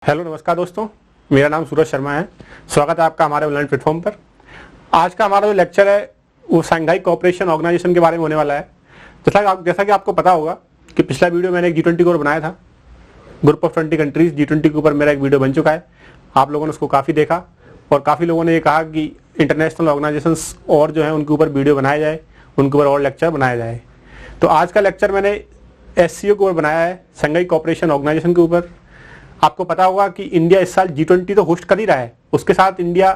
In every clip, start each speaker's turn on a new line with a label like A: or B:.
A: Hello नमस्कार दोस्तों, मेरा नाम सूरज शर्मा है। स्वागत है आपका हमारे ऑनलाइन प्लेटफॉर्म पर। आज का हमारा जो लेक्चर है वो शंघाई कोऑपरेशन ऑर्गेनाइजेशन के बारे में होने वाला है। जैसा कि आपको पता होगा कि पिछला वीडियो मैंने एक G20 के ऊपर बनाया था, ग्रुप ऑफ 20 कंट्रीज G20 के ऊपर मेरा एक वीडियो बन चुका है। आप लोगों ने उसको काफ़ी देखा और काफ़ी लोगों ने ये कहा कि इंटरनेशनल ऑर्गेनाइजेशंस और जो है उनके ऊपर वीडियो बनाया जाए, उनके ऊपर और लेक्चर बनाया जाए। तो आज का लेक्चर मैंने SCO के ऊपर बनाया है, शंघाई कोऑपरेशन ऑर्गेनाइजेशन के ऊपर। आपको पता होगा कि इंडिया इस साल G20 तो होस्ट कर ही रहा है, उसके साथ इंडिया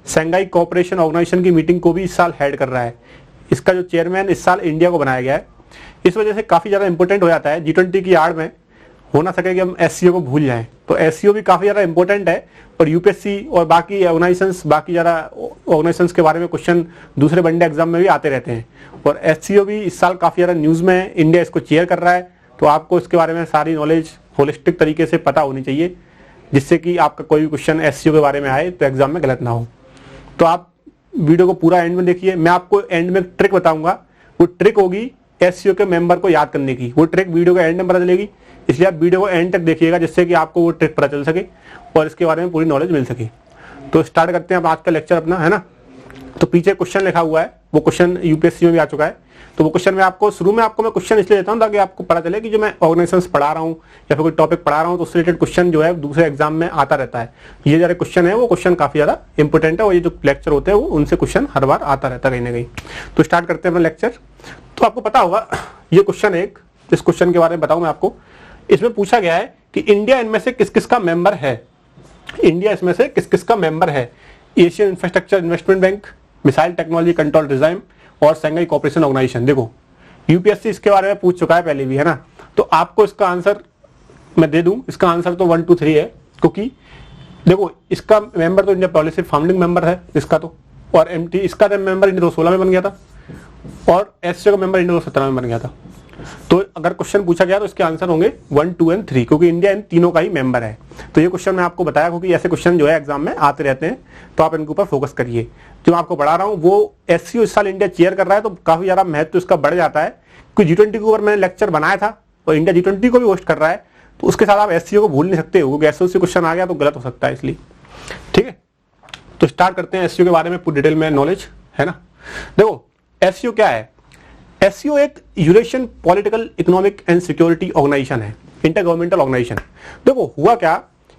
A: शंघाई कोऑपरेशन ऑर्गेनाइजेशन की मीटिंग को भी इस साल हेड कर रहा है। इसका जो चेयरमैन इस साल इंडिया को बनाया गया है, इस वजह से काफ़ी ज़्यादा इंपॉर्टेंट हो जाता है। G20 की आड़ में हो ना सके कि हम SCO को भूल जाएं, तो SCO भी काफ़ी ज़्यादा इंपॉर्टेंट है। और UPSC और बाकी ऑर्गेनाइजेशंस, बाकी ज़्यादा ऑर्गेनाइजेशंस के बारे में क्वेश्चन दूसरे वनडे एग्जाम में भी आते रहते हैं। और SCO भी इस साल काफ़ी ज़्यादा न्यूज़ में है, इंडिया इसको चेयर कर रहा है। तो आपको इसके बारे में सारी नॉलेज होलिस्टिक तरीके से पता होनी चाहिए, जिससे कि आपका कोई भी क्वेश्चन SCO के बारे में आए तो एग्जाम में गलत ना हो। तो आप वीडियो को पूरा एंड में देखिए। मैं आपको एंड में ट्रिक बताऊंगा, वो ट्रिक होगी SCO के मेंबर को याद करने की। वो ट्रिक वीडियो के एंड में पता चलेगी, इसलिए आप वीडियो को एंड तक देखिएगा, जिससे कि आपको वो ट्रिक पता चल सके और इसके बारे में पूरी नॉलेज मिल सके। तो स्टार्ट करते हैं अब आज का लेक्चर अपना, है ना। तो पीछे क्वेश्चन लिखा हुआ है, वो क्वेश्चन UPSC में भी आ चुका है। तो वो क्वेश्चन में आपको शुरू में मैं क्वेश्चन इसलिए देता हूँ ताकि आपको पता चले कि जो मैं ऑर्गेनाइजेशंस पढ़ा रहा हूँ या फिर कोई टॉपिक पढ़ा रहा हूँ तो उससे रिलेटेड क्वेश्चन जो है दूसरे एग्जाम में आता रहता है। ये जरा क्वेश्चन है, वो क्वेश्चन काफी ज्यादा इंपॉर्टेंट है और ये जो लेक्चर होते हैं वो उनसे क्वेश्चन हर बार आता रहता है कहीं ना कहीं। तो स्टार्ट करते हैं अपना लेक्चर। तो आपको पता होगा ये क्वेश्चन इस क्वेश्चन के बारे में बताऊँ मैं आपको। इसमें पूछा गया है कि इंडिया इनमें से किस किस का मेंबर है। इंडिया इसमें से किस किस का मेंबर है? Asian infrastructure investment bank, missile technology control regime और शंघाई कोऑपरेशन ऑर्गेनाइजेशन। देखो UPSC इसके बारे में पूछ चुका है पहले भी, है ना। तो आपको इसका आंसर मैं दे दूं, इसका आंसर तो 1 2 3 है, क्योंकि देखो इसका मेंबर तो इंडिया पॉलिसी फाउंडिंग मेंबर है इसका तो, और MT इसका तो मेंबर इंडिया 2016 में बन गया था और SCO का मेंबर इंडिया 2017 में बन गया था। तो अगर क्वेश्चन पूछा गया तो इसके आंसर होंगे 1 2 और 3, क्योंकि इंडिया इन तीनों का ही मेंबर है। तो ये क्वेश्चन मैं आपको बताया, क्योंकि ऐसे क्वेश्चन जो है एग्जाम में आते रहते हैं, तो आप इनके ऊपर फोकस करिए। जो मैं आपको पढ़ा रहा हूँ वो SCO इस साल इंडिया चेयर कर रहा है, तो काफी ज्यादा महत्व इसका बढ़ जाता है। क्योंकि G20 के ऊपर मैंने लेक्चर बनाया था और इंडिया G20 को भी होस्ट कर रहा है, तो उसके साथ आप SCO को भूल नहीं सकते हो, क्योंकि SCO से क्वेश्चन आ गया तो गलत हो सकता है, इसलिए ठीक है। तो स्टार्ट करते हैं SCO के बारे में पूरी डिटेल में नॉलेज, है ना। देखो SCO क्या है? SCO एक Eurasian political economic and security organisation है, इंटर गवर्नमेंटल ऑर्गेनाइजेशन। देखो हुआ क्या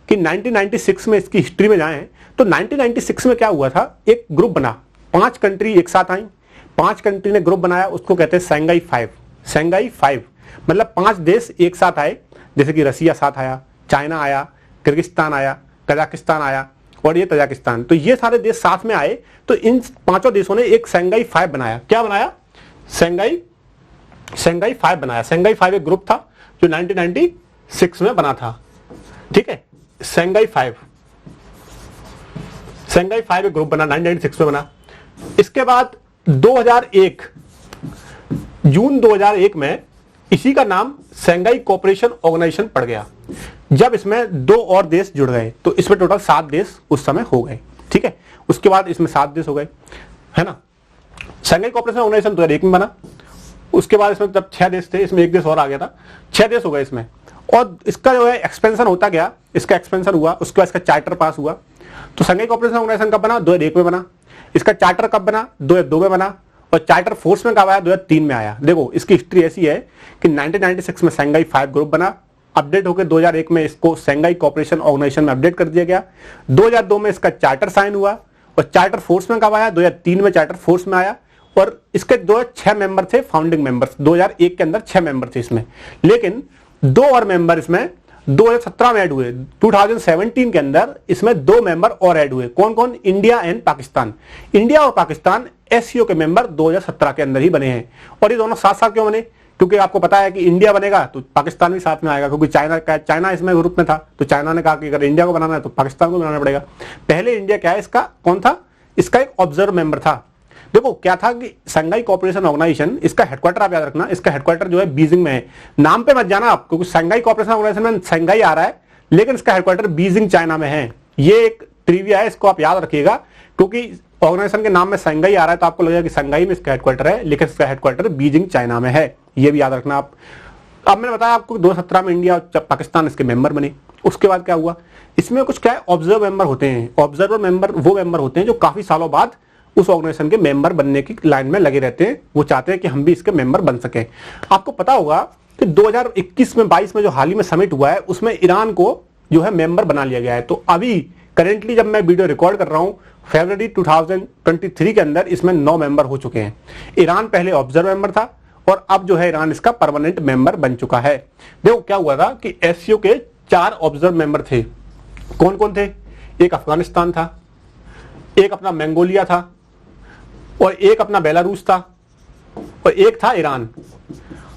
A: कि 1996 में इसकी हिस्ट्री में जाएं तो 1996 में क्या हुआ था, एक ग्रुप बना, 5 कंट्री एक साथ आई, 5 कंट्री ने ग्रुप बनाया, उसको कहते हैं शंघाई 5। शंघाई 5 मतलब 5 देश एक साथ आए, जैसे कि रसिया साथ आया, चाइना आया, किर्गिस्तान आया, कजाकिस्तान आया और ये तजाकिस्तान। तो ये सारे देश साथ में आए, तो इन 5 देशों ने एक शंघाई 5 बनाया। क्या बनाया? शंघाई 5 बनाया। शंघाई 5 एक ग्रुप था जो 1996 में बना था, ठीक है। शंघाई 5 एक ग्रुप बना, 1996 में बना। इसके बाद 2001 जून 2001 में इसी का नाम शंघाई कोऑपरेशन ऑर्गेनाइजेशन पड़ गया। जब इसमें 2 और देश जुड़ गए तो इसमें टोटल 7 देश उस समय हो गए, ठीक है। उसके बाद इसमें 7 देश हो गए, है ना। शंघाई कोऑपरेशन ऑर्गेनाइजेशन 2001 में बना। उसके बाद इसमें जब 6 देश थे, इसमें एक देश और आ गया था, 6 देश हो गए इसमें। और इसका जो है एक्सपेंशन होता गया, इसका एक्सपेंशन हुआ, उसके बाद इसका चार्टर पास हुआ। तो शंघाई कोऑपरेशन ऑर्गेनाइजेशन कब बना? 2001 में बना। इसका चार्टर कब बना? 2002 में बना। और चार्टर फोर्स में कब आया? 2003 में आया। देखो इसकी हिस्ट्री ऐसी है कि 1996 में शंघाई 5 ग्रुप बना, अपडेट होकर 2001 में इसको शंघाई कोऑपरेशन ऑर्गेनाइजेशन में अपडेट कर दिया गया। 2002 में इसका चार्टर साइन हुआ और चार्टर फोर्स में कब आया? 2003 में चार्टर फोर्स में आया। और इसके 6 मेंबर थे फाउंडिंग मेंबर्स। 2001 के अंदर 6 मेंबर थे इसमें, लेकिन 2 और मेंबर इसमें 2017 में ऐड हुए। 2017 के अंदर इसमें 2 मेंबर और ऐड हुए। कौन कौन? India and Pakistan. इंडिया और पाकिस्तान SCO के मेंबर 2017 के अंदर ही बने हैं। और ये दोनों साथ साथ क्यों बने? क्योंकि आपको पता है कि इंडिया बनेगा तो पाकिस्तान भी साथ में आएगा, क्योंकि चाइना इसमें ग्रुप में था, तो चाइना ने कहा कि अगर इंडिया को बनाना है तो पाकिस्तान को बनाना पड़ेगा। पहले इंडिया क्या है, इसका कौन था? इसका एक ऑब्जर्वर मेंबर था। देखो क्या था कि शंघाई कोऑपरेशन ऑर्गेनाइजेशन, इसका हेडक्वार्टर आप याद रखना, इसका हेडक्वार्टर जो है बीजिंग में है। नाम पे मत जाना आप, क्योंकि शंघाई कोऑपरेशन ऑर्गेनाइजेशन में शंघाई आ रहा है, लेकिन इसका हेडक्वार्टर बीजिंग चाइना में है। ये एक ट्रिविया है, इसको आप याद रखिएगा, क्योंकि ऑर्गेनाइजेशन के नाम में शंघाई आ रहा है तो आपको लगेगा कि शंघाई में इसका हेडक्वार्टर है, लेकिन इसका हेडक्वार्टर बीजिंग चाइना में है। ये भी याद रखना आप। अब मैंने बताया आपको 2017 में इंडिया और पाकिस्तान इसके मेंबर बने। उसके बाद क्या हुआ, इसमें कुछ क्या है, ऑब्जर्वर मेंबर होते हैं। ऑब्जर्वर मेंबर वो मेंबर होते हैं जो काफी सालों बाद उस ऑर्गेनाइजेशन के मेंबर बनने की लाइन में लगे रहते हैं, वो चाहते हैं कि हम भी इसके मेंबर बन सकें। आपको पता होगा कि 2021 में 22 में जो हाल ही में समिट हुआ है उसमें ईरान को जो है मेंबर बना लिया गया है। तो अभी करेंटली जब मैं वीडियो रिकॉर्ड कर रहा हूं फरवरी 2023 के अंदर इसमें 9 मेंबर हो चुके हैं। ईरान पहले ऑब्जर्वर मेंबर था और अब जो है ईरान इसका परमानेंट मेंबर बन चुका है। देखो क्या हुआ था कि एससीओ के 4 ऑब्जर्वर मेंबर थे। कौन कौन थे? एक अफगानिस्तान था, एक अपना मंगोलिया था, और एक अपना बेलारूस था, और एक था ईरान।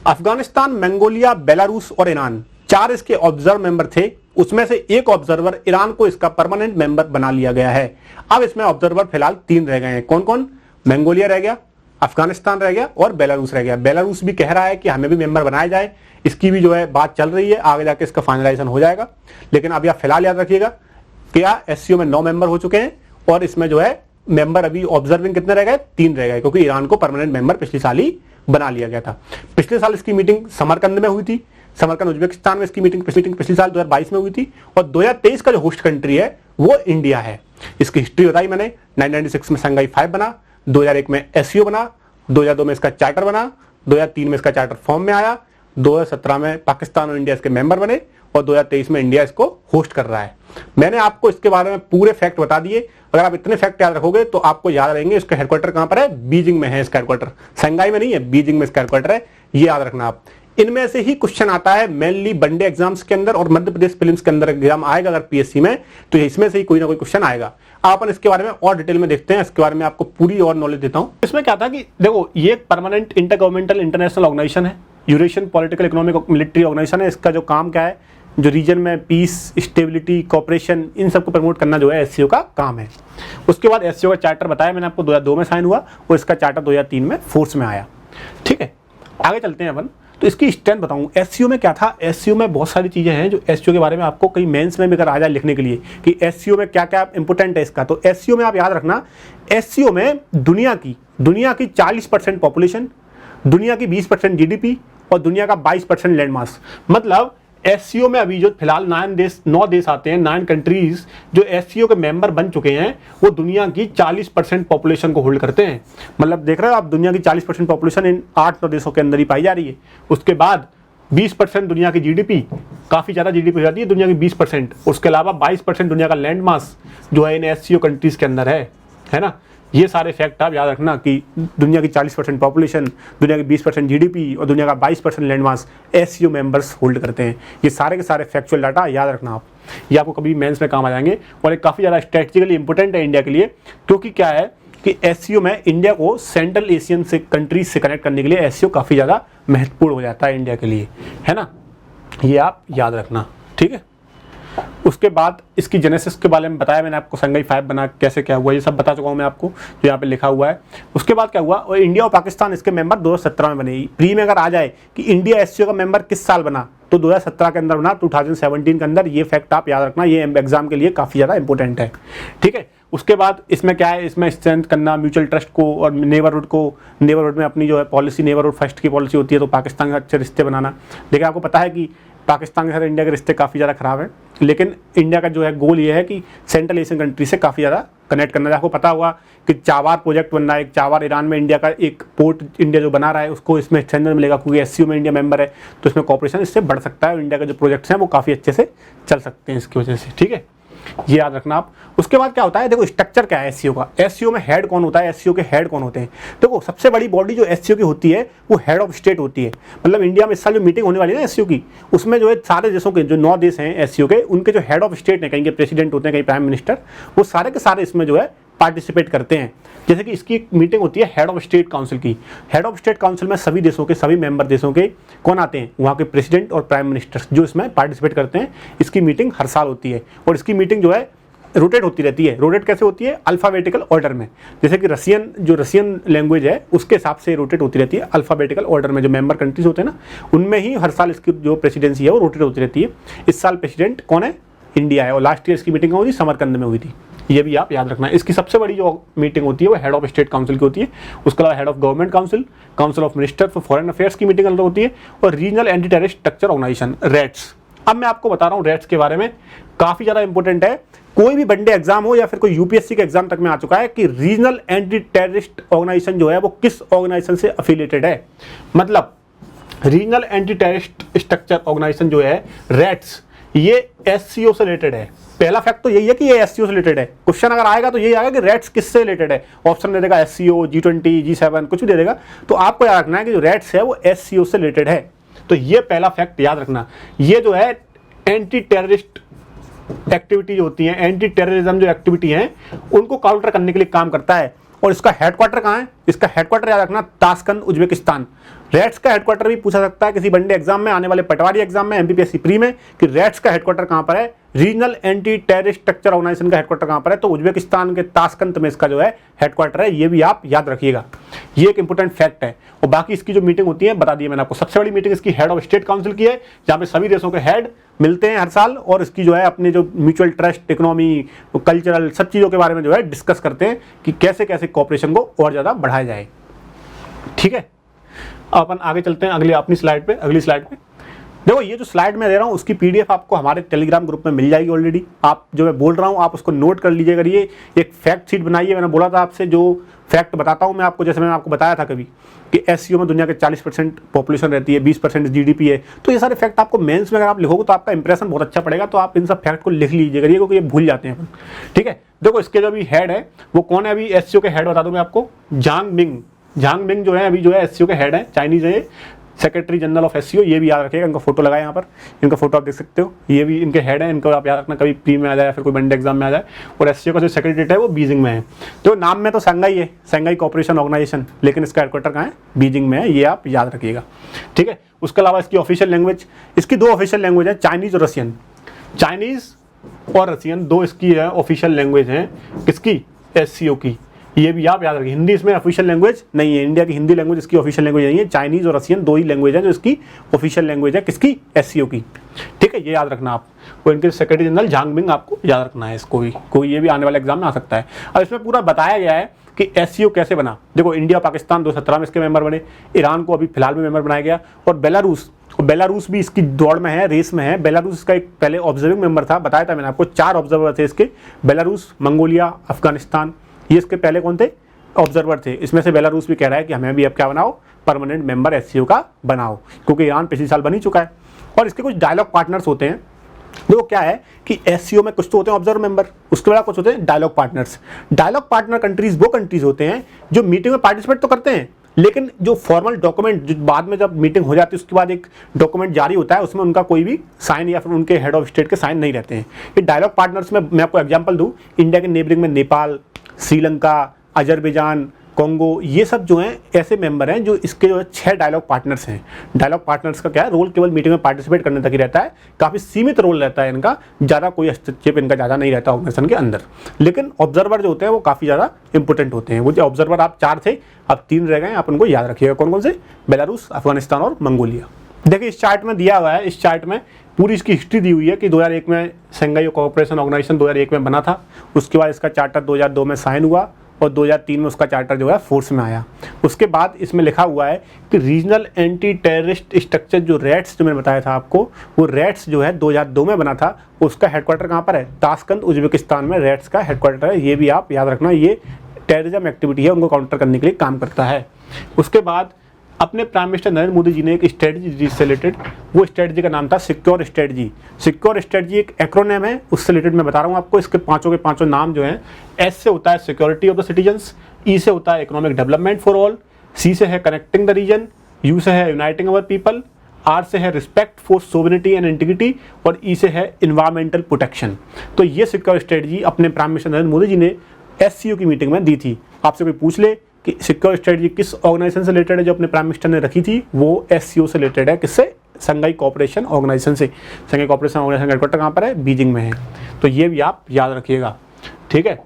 A: अफगानिस्तान, मंगोलिया, बेलारूस और ईरान 4 इसके ऑब्जर्वर मेंबर थे। उसमें से एक ऑब्जर्वर ईरान को इसका परमानेंट मेंबर बना लिया गया है। अब इसमें ऑब्जर्वर फिलहाल 3 रह गए हैं। कौन कौन? मंगोलिया रह गया, अफगानिस्तान रह गया और बेलारूस रह गया। बेलारूस भी कह रहा है कि हमें भी मेंबर बनाया जाए, इसकी भी जो है बात चल रही है, आगे जाके इसका फाइनलाइजेशन हो जाएगा। लेकिन अभी आप फिलहाल याद रखिएगा क्या एससीओ में 9 मेंबर हो चुके हैं और इसमें जो है मेंबर अभी ऑब्जर्विंग कितने रह गए? 3 रह गए, क्योंकि ईरान को परमानेंट मेंबर पिछले साल ही बना लिया गया था। पिछले साल इसकी मीटिंग समरकंद में हुई थी, समरकंद उज्बेकिस्तान में इसकी मीटिंग पिछले साल 2022 में हुई थी, और 2023 का जो होस्ट कंट्री है वो इंडिया है। इसकी हिस्ट्री बताई मैंने। 1996 में संघाई 5 बना, 2001 में एससीओ बना, 2002 में इसका चार्टर बना, 2003 में इसका चार्टर फॉर्म में आया, 2017 में पाकिस्तान और इंडिया इसके मेंबर बने, और 2023 में इंडिया इसको होस्ट कर रहा है। मैंने आपको इसके बारे में पूरे फैक्ट बता दिए। अगर आप इतने फैक्ट याद रखोगे तो आपको याद रहेंगे। इसका हेडक्वार्टर कहां पर है? बीजिंग में है इसका हेडक्वार्टर, संघाई में नहीं है, बीजिंग में इसका हेडक्वार्टर है। ये याद रखना आप। इनमें से ही क्वेश्चन आता है मेनली वनडे एग्जाम्स के अंदर और मध्य प्रदेश प्रीलिम्स के अंदर एग्जाम आएगा अगर पीएससी में, तो इसमें से ही कोई ना कोई क्वेश्चन आएगा। अपन इसके बारे में और डिटेल में देखते हैं, इसके बारे में आपको पूरी और नॉलेज देता हूं। इसमें क्या था कि देखो ये एक परमानेंट इंटरगवर्नमेंटल इंटरनेशनल ऑर्गेनाइजेशन है, Eurasian political economic military organisation है। इसका जो काम क्या है, जो रीजन में पीस, स्टेबिलिटी, कॉपरेशन, इन सबको प्रमोट करना जो है एससीओ का काम है। उसके बाद एससीओ का चार्टर बताया मैंने आपको 2002 में साइन हुआ और इसका चार्टर 2003 में फोर्स में आया। ठीक है, आगे चलते हैं अपन। तो इसकी स्ट्रेंथ बताऊं, एससीओ में क्या था। एससीओ में बहुत सारी चीजें हैं जो एससीओ के बारे में आपको कई मेंस में भी अगर आ जाए लिखने के लिए कि एससीओ में क्या क्या इंपोर्टेंट है इसका, तो एससीओ में आप याद रखना, एससीओ में दुनिया की 40% पॉपुलेशन, दुनिया की 20% जीडीपी और दुनिया का 22% लैंड मास। मतलब एससीओ में अभी जो फिलहाल 9 देश आते हैं, 9 कंट्रीज जो एससीओ के मेंबर बन चुके हैं, वो दुनिया की 40% पॉपुलेशन को होल्ड करते हैं। मतलब देख रहे हो आप, दुनिया की 40% पॉपुलेशन इन 8 देशों के अंदर ही पाई जा रही है। उसके बाद 20% दुनिया की जीडीपी, काफी ज्यादा जीडीपी हो जाती है दुनिया की 20%। उसके अलावा 22% दुनिया का लैंड मास जो है इन एससीओ कंट्रीज के अंदर है ना। ये सारे फैक्ट आप याद रखना कि दुनिया की 40% पॉपुलेशन, दुनिया की 20% जीडीपी और दुनिया का 22% land mass SCO members hold करते हैं। ये सारे के सारे फैक्चुअल डाटा याद रखना आप, ये आपको कभी मेंस में काम आ जाएंगे और ये काफ़ी ज़्यादा स्ट्रेटेजिकली इंपॉर्टेंट है इंडिया के लिए। क्योंकि क्या है कि एससीओ में इंडिया को सेंट्रल एशियन से कंट्रीज से कनेक्ट करने के लिए एससीओ काफ़ी ज़्यादा महत्वपूर्ण हो जाता है इंडिया के लिए, है ना। ये आप याद रखना, ठीक है। उसके बाद इसकी जेनेसिस के बारे में बताया मैंने आपको, संघाई 5 बना कैसे क्या हुआ, ये सब बता चुका हूँ मैं आपको, जो यहाँ पे लिखा हुआ है। उसके बाद क्या हुआ, और इंडिया और पाकिस्तान इसके मेंबर 2017 में बने। प्री में अगर आ जाए कि इंडिया एससीओ का मेंबर किस साल बना, तो 2017 के अंदर बना, 2017 के अंदर। ये फैक्ट आप याद रखना, ये एग्जाम के लिए काफ़ी ज़्यादा इंपॉर्टेंट है, ठीक है। उसके बाद इसमें क्या है, इसमें स्ट्रेंथ करना म्यूचुअल ट्रस्ट को और नेबरहुड में अपनी जो है पॉलिसी, नेबरहुड फर्स्ट की पॉलिसी होती है, तो पाकिस्तान के अच्छे रिश्ते बनाना। देखिए आपको पता है कि पाकिस्तान के साथ इंडिया के रिश्ते काफ़ी ज़्यादा खराब हैं, लेकिन इंडिया का जो है गोल ये है कि सेंट्रल एशियन कंट्री से काफ़ी ज़्यादा कनेक्ट करना है। आपको पता होगा कि चाबार प्रोजेक्ट बन रहा है, चाबार ईरान में इंडिया का एक पोर्ट इंडिया जो बना रहा है उसको इसमें एक्सटेंशन मिलेगा, क्योंकि एससीओ में इंडिया मेंबर है, तो इसमें कॉपरेशन इससे बढ़ सकता है। इंडिया के जो प्रोजेक्ट्स हैं वो काफ़ी अच्छे से चल सकते हैं इसकी वजह से, ठीक है। ये याद रखना आप। उसके बाद क्या होता है, देखो स्ट्रक्चर क्या है एससीओ का। एससीओ में हेड कौन होता है, एससीओ के हेड कौन होते हैं। देखो सबसे बड़ी बॉडी जो एससीओ की होती है वो हेड ऑफ स्टेट होती है। मतलब इंडिया में इस साल जो मीटिंग होने वाली है ना एससीओ की, उसमें जो है सारे देशों के जो 9 देश हैं एससीओ के, उनके जो हेड ऑफ स्टेट हैं, कहीं के प्रेसिडेंट होते हैं, कहीं प्राइम मिनिस्टर, वो सारे के सारे इसमें जो है पार्टिसिपेट करते हैं। जैसे कि इसकी एक मीटिंग होती है हेड ऑफ स्टेट काउंसिल की। हेड ऑफ स्टेट काउंसिल में सभी देशों के, सभी मेंबर देशों के कौन आते हैं, वहाँ के प्रेसिडेंट और प्राइम मिनिस्टर जो इसमें पार्टिसिपेट करते हैं। इसकी मीटिंग हर साल होती है और इसकी मीटिंग जो है रोटेट होती रहती है। रोटेट कैसे होती है, अल्फ़ाबेटिकल ऑर्डर में। जैसे कि रसियन लैंग्वेज है उसके हिसाब से रोटेट होती रहती है अल्फ़ाबेटिकल ऑर्डर में। जो मेंबर कंट्रीज होते हैं ना, उनमें ही हर साल इसकी जो प्रेसिडेंसी है वो रोटेट होती रहती है। इस साल प्रेसिडेंट कौन है, इंडिया है, और लास्ट ईयर इसकी मीटिंग हुई थी समरकंद में हुई थी। ये भी आप याद रखना है। इसकी सबसे बड़ी जो मीटिंग होती है वो हेड ऑफ स्टेट काउंसिल की होती है। उसके अलावा head of government council, council of minister for foreign affairs की मीटिंग अलग होती है, और regional anti terrorist structure organisation RATS. अब मैं आपको बता रहा हूँ रेट्स के बारे में। काफी ज्यादा इंपॉर्टेंट है। कोई भी वनडे एग्जाम हो या फिर कोई यूपीएससी के एग्जाम तक में आ चुका है कि रीजनल एंटी टेररिस्ट ऑर्गेनाइजेशन जो है वो किस ऑर्गेनाइजेशन से एफिलिएटेड है। मतलब regional anti terrorist structure organisation जो है रैट्स, ये एससीओ से रिलेटेड है। पहला फैक्ट तो यही है कि ये एससीओ से रिलेटेड है। क्वेश्चन अगर आएगा तो यही आएगा कि रैट्स किससे रिलेटेड है। ऑप्शन दे देगा एससीओ, G20, G7 कुछ भी दे देगा। तो आपको याद रखना है कि जो रैट्स है वो एससीओ से रिलेटेड है। तो ये पहला फैक्ट याद रखना। ये जो है एंटी टेररिस्ट एक्टिविटी जो होती है, एंटी टेररिज्म जो एक्टिविटी है, उनको काउंटर करने के लिए काम करता है। और इसका हेडक्वार्टर कहाँ है? इसका हेडक्वार्टर याद रखना, ताशकंद, उज्बेकिस्तान। रैट्स का हेडक्वार्टर भी पूछा सकता है किसी वनडे एग्जाम में, आने वाले पटवारी एग्जाम में, एमपीपीएससी प्री में, कि रैट्स का हेडक्वार्टर कहाँ पर है, regional anti terrorist structure organisation का हेडक्वार्टर कहाँ पर है, तो उज्बेकिस्तान के ताशकंद में इसका जो है हेडक्वार्टर है। ये भी आप याद रखिएगा, ये एक इंपॉर्टेंट फैक्ट है। और बाकी इसकी जो मीटिंग होती है बता दिए मैंने आपको। सबसे बड़ी मीटिंग इसकी हेड ऑफ स्टेट काउंसिल की है, जहाँ पे सभी देशों के हेड मिलते हैं हर साल, और इसकी जो है अपने जो म्यूचुअल ट्रस्ट, इकोनॉमी, कल्चरल, सब चीज़ों के बारे में जो है डिस्कस करते हैं कि कैसे कैसे कॉपरेशन को और ज़्यादा बढ़ाया जाए। ठीक है, अपन आगे चलते हैं अगली स्लाइड पे। देखो ये जो स्लाइड मैं दे रहा हूँ उसकी पीडीएफ आपको हमारे टेलीग्राम ग्रुप में मिल जाएगी ऑलरेडी। आप जो मैं बोल रहा हूँ आप उसको नोट कर लीजिएगा। ये एक फैक्ट शीट बनाइए। मैंने बोला था आपसे, जो फैक्ट बताता हूँ मैं आपको, जैसे मैंने आपको बताया था कभी कि एससीओ में दुनिया के 40% पॉपुलेशन रहती है, 20% जीडीपी है। तो ये सारे फैक्ट आपको मेंस में अगर आप लिखोगे तो आपका इंप्रेशन बहुत अच्छा पड़ेगा। तो आप इन सब फैक्ट को लिख लीजिएगा, क्योंकि ये भूल जाते हैं अपन। ठीक है, देखो इसके जो अभी हेड है वो कौन है। अभी एससीओ के हेड बता दूँ मैं आपको, झांग मिंग जो है अभी जो है एससीओ के हेड है, चाइनीज है, सेक्रेटरी जनरल ऑफ एससीओ। ये भी याद रखिएगा, इनका फोटो लगाए यहाँ पर, इनका फोटो आप देख सकते हो। ये भी इनके हेड है, इनको आप याद रखना, कभी प्री में आ जाए या फिर कोई वनडे एग्जाम में आ जाए। और एससीओ का जो सेक्रेटरीट है वो बीजिंग में है। तो नाम में तो शंघाई है, शंघाई कोऑपरेशन ऑर्गेनाइजेशन, लेकिन इसका हेडक्वार्टर कहाँ है? बीजिंग में है। ये आप याद रखिएगा। ठीक है, उसके अलावा इसकी ऑफिशियल लैंग्वेज, इसकी 2 ऑफिशियल लैंग्वेज है, चाइनीज और रशियन। चाइनीज और रशियन 2 इसकी है ऑफिशियल लैंग्वेज है। किसकी? एससीओ की। ये भी आप याद रखिए। हिंदी इसमें ऑफिशियल लैंग्वेज नहीं है, इंडिया की हिंदी लैंग्वेज इसकी ऑफिशियल लैंग्वेज नहीं है। चाइनीज और रशियन 2 ही लैंग्वेज है जो इसकी ऑफिशियल लैंग्वेज है। किसकी? एससीओ की। ठीक है, ये याद रखना आप। वो इनके सेक्रेटरी जनरल झांग मिंग, आपको याद रखना है इसको भी, कोई ये भी आने वाले एग्जाम में आ सकता है। अब इसमें पूरा बताया गया है कि एससीओ कैसे बना। देखो इंडिया पाकिस्तान 2017 में इसके मेंबर बने, ईरान को अभी फिलहाल में मेंबर बनाया गया, और बेलारूस भी इसकी दौड़ में है, रेस में है। बेलारूस इसका एक पहले ऑब्जर्विंग मेंबर था, बताया था मैंने आपको। 4 ऑब्जर्वर थे इसके, बेलारूस, मंगोलिया, अफगानिस्तान, ये इसके पहले कौन थे? ऑब्जर्वर थे। इसमें से बेलारूस भी कह रहा है कि हमें भी अब क्या बनाओ, परमानेंट मेंबर एससीओ का बनाओ, क्योंकि ईरान पिछले साल बन ही चुका है। और इसके कुछ डायलॉग पार्टनर्स होते हैं। वो क्या है कि एससीओ में कुछ तो होते हैं ऑब्जर्वर मेंबर, उसके बाद कुछ होते हैं dialogue partners. Dialogue partner countries वो कंट्रीज होते हैं जो मीटिंग में पार्टिसिपेट तो करते हैं, लेकिन जो फॉर्मल डॉक्यूमेंट, जो बाद में जब मीटिंग हो जाती है उसके बाद एक डॉक्यूमेंट जारी होता है, उसमें उनका कोई भी साइन या फिर उनके हेड ऑफ स्टेट के साइन नहीं रहते हैं। ये डायलॉग पार्टनर्स में मैं आपको एग्जांपल दूं, इंडिया के नेबरिंग में नेपाल, श्रीलंका, अजरबैजान, कोंगो, ये सब जो हैं ऐसे मेंबर हैं जो इसके जो है 6 डायलॉग पार्टनर्स हैं। डायलॉग पार्टनर्स का क्या है, रोल केवल मीटिंग में पार्टिसिपेट करने तक ही रहता है। काफ़ी सीमित रोल रहता है इनका, ज़्यादा कोई हस्तक्षेप इनका ज़्यादा नहीं रहता ऑर्गेनाइजेशन के अंदर। लेकिन ऑब्जर्वर जो होते हैं वो काफ़ी ज़्यादा इंपॉर्टेंट होते हैं। वो जो ऑब्जर्वर आप 4 थे, अब 3 रह गए, आप उनको याद रखिएगा। कौन कौन से? बेलारूस, अफगानिस्तान और मंगोलिया। देखिए इस चार्ट में दिया हुआ है, इस चार्ट में पूरी इसकी हिस्ट्री दी हुई है कि 2001 में शंघाई कोऑपरेशन ऑर्गेनाइजेशन 2001 में बना था। उसके बाद इसका चार्टर 2002 में साइन हुआ और 2003 में उसका चार्टर जो है फोर्स में आया। उसके बाद इसमें लिखा हुआ है कि रीजनल एंटी टेररिस्ट स्ट्रक्चर जो रैट्स, जो मैंने बताया था आपको, वो रैट्स जो है 2002 में बना था। उसका हेडक्वार्टर कहाँ पर है? ताशकंद, उज्बेकिस्तान में रैट्स का हेडक्वार्टर है। ये भी आप याद रखना, ये टेररिज्म एक्टिविटी है, उनको काउंटर करने के लिए काम करता है। उसके बाद अपने प्राइम मिनिस्टर नरेंद्र मोदी जी ने एक स्ट्रेटजी से रिलेटेड, वो स्ट्रेटजी का नाम था सिक्योर स्ट्रेटजी। सिक्योर स्ट्रेटजी एक एक्रोनिम है, उससे रिलेटेड मैं बता रहा हूँ आपको। इसके पांचों के पांचों नाम जो हैं, एस से होता है सिक्योरिटी ऑफ द सिटीजन्स, ई से होता है इकोनॉमिक डेवलपमेंट फॉर ऑल, सी से है कनेक्टिंग द रीजन, यू से है यूनाइटिंग अवर पीपल, आर से है respect for sovereignty and integrity, और ई से है इन्वायरमेंटल प्रोटेक्शन। तो ये सिक्योर स्ट्रेटजी अपने प्राइम मिनिस्टर नरेंद्र मोदी जी ने एससीओ की मीटिंग में दी थी। आपसे कोई पूछ ले कि सिक्योर स्ट्रेटजी किस ऑर्गेनाइजेशन से रिलेटेड है, जो अपने प्राइम मिनिस्टर ने रखी थी, वो एससीओ से रिलेटेड है। किससे? शंघाई कोऑपरेशन ऑर्गेनाइजेशन से। शंघाई कोऑपरेशन ऑर्गेनाइजेशन का हेडक्वार्टर कहाँ पर है? बीजिंग में है। तो ये भी आप याद रखिएगा, ठीक है।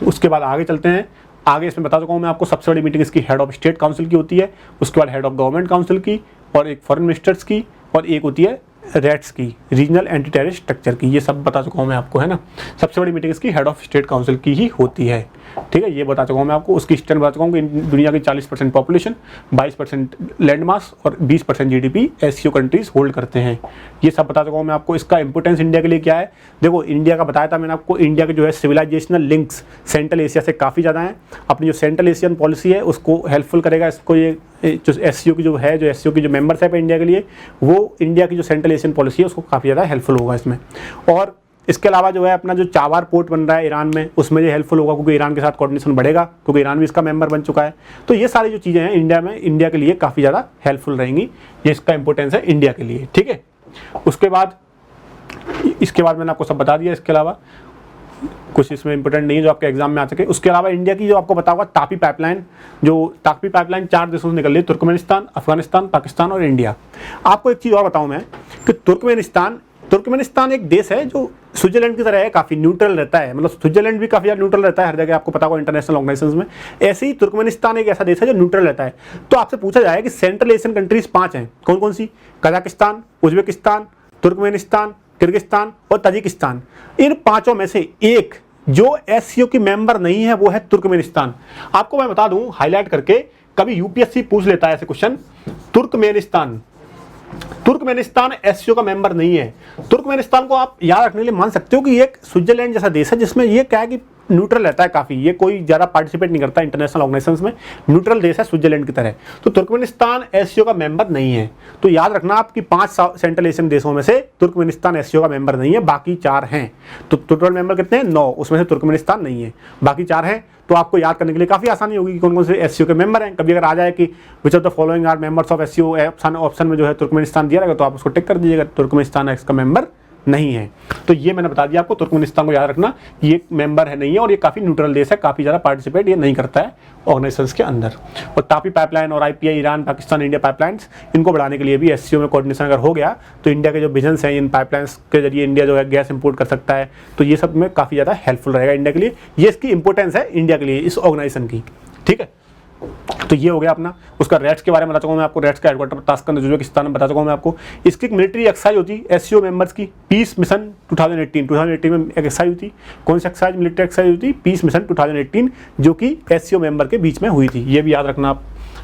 A: उसके बाद आगे चलते हैं। आगे इसमें बता चुका हूँ मैं आपको, सबसे बड़ी मीटिंग इसकी हेड ऑफ स्टेट काउंसिल की होती है, उसके बाद हेड ऑफ गवर्नमेंट काउंसिल की, और एक फॉरेन मिनिस्टर्स की, और एक होती है रैट्स की, रीजनल एंटी टेररिस्ट स्ट्रक्चर की। ये सब बता चुका हूँ मैं आपको, है ना। सबसे बड़ी मीटिंग इसकी हेड ऑफ स्टेट काउंसिल की ही होती है। ठीक है, ये बता चुका हूँ मैं आपको। उसकी स्टैंड बता चुका हूँ कि दुनिया की 40% पॉपुलेशन, 22% लैंड मास और 20% जीडीपी एससीओ कंट्रीज होल्ड करते हैं। ये सब बता चुका हूँ मैं आपको। इसका इंपोर्टेंस इंडिया के लिए क्या है, देखो इंडिया का बताया था मैंने आपको, इंडिया के जो है सिविलाइजेशनल लिंक्स सेंट्रल एशिया से काफ़ी ज़्यादा हैं। अपनी जो सेंट्रल एशियन पॉलिसी है उसको हेल्पफुल करेगा इसको, ये जो एससीओ की जो है, जो एससीओ की जो मेंबरशिप है इंडिया के लिए, वो इंडिया की जो सेंट्रल एशियन पॉलिसी है उसको काफ़ी ज़्यादा हेल्पफुल होगा इसमें। और इसके अलावा जो है अपना जो चाबार पोर्ट बन रहा है ईरान में, उसमें ये हेल्पफुल होगा क्योंकि ईरान के साथ कोऑर्डिनेशन बढ़ेगा, क्योंकि ईरान भी इसका मेंबर बन चुका है। तो ये सारी जो चीज़ें हैं इंडिया में, इंडिया के लिए काफ़ी ज़्यादा हेल्पफुल रहेंगी। ये इसका इंपॉर्टेंस है इंडिया के लिए, ठीक है। उसके बाद मैंने आपको सब बता दिया। इसके अलावा कुछ इसमें इंपॉर्टेंट नहीं है जो आपके एग्जाम में आ सके। उसके अलावा इंडिया की जो आपको बता हुआ तापी पाइपलाइन, जो तापी पाइपलाइन 4 देशों से निकल रही है, तुर्कमेनिस्तान, अफगानिस्तान, पाकिस्तान और इंडिया। आपको एक चीज़ और बताऊं मैं कि तुर्कमेनिस्तान एक देश है जो स्विट्जरलैंड की तरह है, काफ़ी न्यूट्रल रहता है। मतलब स्विट्जरलैंड भी काफ़ी ज़्यादा न्यूट्रल रहता है हर जगह, आपको पता होगा इंटरनेशनल ऑर्गेनाइजेशंस में। ऐसे ही तुर्कमेनिस्तान एक ऐसा देश है जो न्यूट्रल रहता है। तो आपसे पूछा जाए कि सेंट्रल एशियन कंट्रीज 5 हैं, कौन कौन सी? कजाकिस्तान, उज्बेकिस्तान, तुर्कमेनिस्तान, किर्गिस्तान और ताजिकिस्तान। इन 5 में से एक जो एससीओ की मेंबर नहीं है वो है तुर्कमेनिस्तान। आपको मैं बता दूं हाईलाइट करके, कभी यूपीएससी पूछ लेता है ऐसे क्वेश्चन। तुर्कमेनिस्तान एससीओ का मेंबर नहीं है। तुर्कमेनिस्तान को आप याद रखने के लिए मान सकते हो कि ये एक स्विट्जरलैंड जैसा देश है जिसमें ये क्या है कि न्यूट्रल रहता है काफ़ी, ये कोई ज़्यादा पार्टिसिपेट नहीं करता इंटरनेशनल ऑर्गेनाइजेशंस में, न्यूट्रल देश है स्विट्जरलैंड की तरह। तो तुर्कमेनिस्तान एससीओ का मेंबर नहीं है। तो याद रखना आप कि 5 सेंट्रल एशियन देशों में से तुर्कमेनिस्तान एससीओ का मेंबर नहीं है, बाकी 4 हैं। तो टोटल मेंबर कितने हैं? 9, उसमें से तुर्कमेनिस्तान नहीं है, बाकी 4 हैं। तो आपको याद करने के लिए काफ़ी आसानी होगी कि कौन कौन से एससीओ के मेंबर हैं। कभी अगर आ जाए कि which of the following are members of SCO, option में जो है तुर्कमेनिस्तान दिया रहेगा तो आप उसको टिक कर दीजिएगा, तुर्कमेनिस्तान इसका मेंबर नहीं है। तो ये मैंने बता दिया आपको, तुर्कमेनिस्तान को याद रखना, ये मेंबर है नहीं है और ये काफ़ी न्यूट्रल देश है, काफ़ी ज़्यादा पार्टिसिपेट ये नहीं करता है ऑर्गेनाइजेशंस के अंदर। और तापी पाइपलाइन और IPI, Iran, Pakistan, India pipelines, इनको बढ़ाने के लिए भी एससीओ में कोऑर्डिनेशन अगर हो गया तो इंडिया के जो बिजनेस हैं इन पाइपलाइंस के जरिए इंडिया जो है गैस इंपोर्ट कर सकता है। तो ये सब में काफ़ी ज़्यादा हेल्पफुल रहेगा इंडिया के लिए। ये इसकी इंपॉर्टेंस है इंडिया के लिए इस ऑर्गेनाइजेशन की, ठीक है। तो ये हो गया अपना। उसका रेट्स के बारे में बता चुका हूँ मैं आपको, रेट्स का हेडक्वार्टर ताशकंद उज्बेकिस्तान में बता चुका हूँ मैं आपको। इसकी एक मिलिट्री एक्सरसाइज होती है एससीओ मेंबर्स की, पीस मिशन 2018 में एक एक्सरसाइज हुई थी। कौन सी एक्सरसाइज? मिलिट्री एक्सरसाइज हुई थी पीस मिशन 2018, जो कि एससीओ मेंबर के बीच में हुई थी। ये भी याद रखना आप,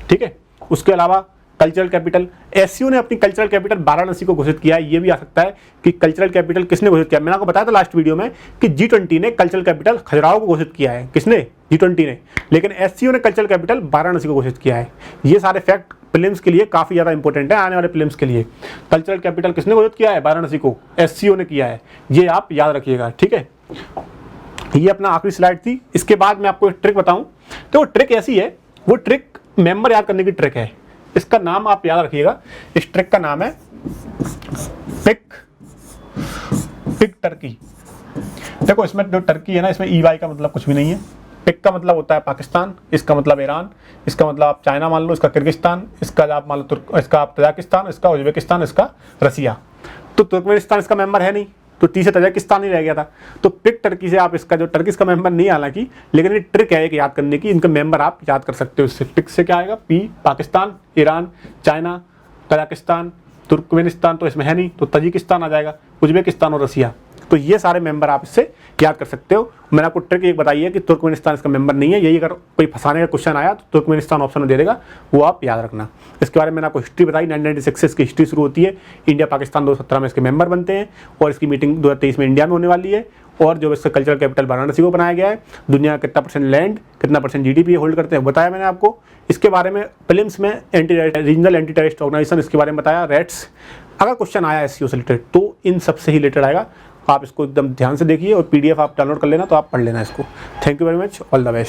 A: ठीक है। उसके अलावा कल्चरल कैपिटल, एससीओ ने अपनी कल्चरल कैपिटल वाराणसी को घोषित किया है। ये भी आ सकता है कि कल्चरल कैपिटल किसने घोषित किया। मैंने आपको बताया था लास्ट वीडियो में कि G20 ने कल्चरल कैपिटल खजुराहो को घोषित किया है। किसने? G20 ने। लेकिन एससीओ ने कल्चरल कैपिटल वाराणसी को घोषित किया है। ये सारे फैक्ट प्रीलिम्स के लिए काफ़ी ज़्यादा इंपॉर्टेंट है, आने वाले प्रीलिम्स के लिए। कल्चरल कैपिटल किसने घोषित किया है? वाराणसी को एससीओ ने किया है। ये आप याद रखिएगा, ठीक है। ये अपना आखिरी स्लाइड थी। इसके बाद मैं आपको एक ट्रिक बताऊँ, तो वो ट्रिक ऐसी है, वो ट्रिक मेंबर याद करने की ट्रिक है। इसका नाम आप याद रखिएगा, इस ट्रिक का नाम है पिक टर्की। देखो इसमें जो टर्की है ना, इसमें ईवाई का मतलब कुछ भी नहीं है। पिक का मतलब होता है पाकिस्तान, इसका मतलब ईरान, इसका मतलब आप चाइना मान लो, इसका किर्गिस्तान, इसका आप मान लो इसका आप तजाकिस्तान, इसका उज्बेकिस्तान, इसका रसिया। तो तुर्कमेनिस्तान इसका मेंबर है नहीं, तो तीसरे तजाकिस्तान ही रह गया था। तो पिक टर्की से आप इसका जो टर्की इसका मेंबर नहीं हालांकि, लेकिन ये ट्रिक है एक याद करने की, इनका मेंबर आप याद कर सकते हो इससे। पिक से क्या आएगा? P Pakistan, Iran, China, Tajikistan, Turkmenistan तो इसमें है नहीं, तो तजिकिस्तान आ जाएगा, उज्बेकिस्तान और रसिया। तो ये सारे मेंबर आप इससे याद कर सकते हो। मैंने आपको ट्रिक एक बताई है कि तुर्कमेनिस्तान इसका मेंबर नहीं है। यही अगर कोई फंसाने का क्वेश्चन आया तो तुर्कमेनिस्तान ऑप्शन में दे देगा, वो आप याद रखना। इसके बारे में मैंने आपको हिस्ट्री बताई, 1996 से इसकी हिस्ट्री शुरू होती है। इंडिया पाकिस्तान 2017 में इसके मेंबर बनते हैं और इसकी मीटिंग 2023 में इंडिया में होने वाली है। और जो इसका कल्चरल कैपिटल वाराणसी को बनाया गया है। दुनिया का कितना % लैंड, कितना % GDP होल्ड करते हैं बताया मैंने आपको। इसके बारे में प्रीलिम्स में रीजनल एंटी टेररिस्ट ऑर्गेनाइजेशन, इसके बारे में बताया। रेट्स, अगर क्वेश्चन आया एससीओ से रिलेटेड तो इन सबसे ही रिलेटेड आएगा। आप इसको एकदम ध्यान से देखिए और PDF आप डाउनलोड कर लेना, तो आप पढ़ लेना इसको। Thank you very much, all the best.